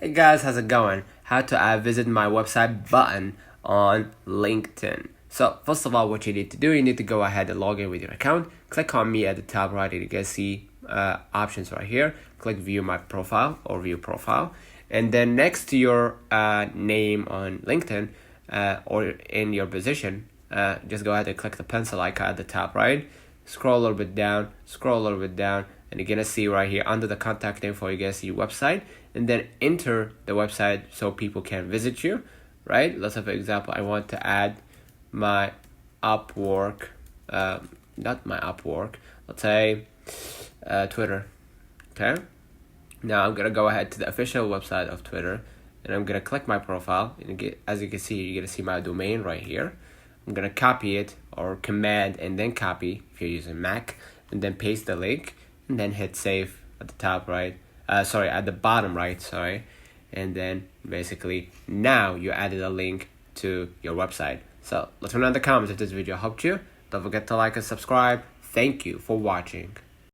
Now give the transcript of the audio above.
Hey guys, how's it going? How to add visit my website button on LinkedIn. So first of all, what you need to do, you need to go ahead and log in with your account. Click on me at the top right, you can see options right here. Click view my profile or view profile. And then next to your name on LinkedIn or in your position, just go ahead and click the pencil icon at the top right. Scroll a little bit down, and you're gonna see right here under the contact info, you're gonna see your website, and then enter the website so people can visit you, right? Let's have an example. I want to add my Upwork, not my Upwork, let's say Twitter, okay? Now I'm gonna go ahead to the official website of Twitter, and I'm gonna click my profile, and as you can see, you're gonna see my domain right here. I'm gonna copy it, or command and then copy if you're using Mac, and then paste the link, and then hit save at the top right, at the bottom right, and then basically now you added a link to your website. So let me know in the comments if this video helped you. Don't forget to like and subscribe. Thank you for watching.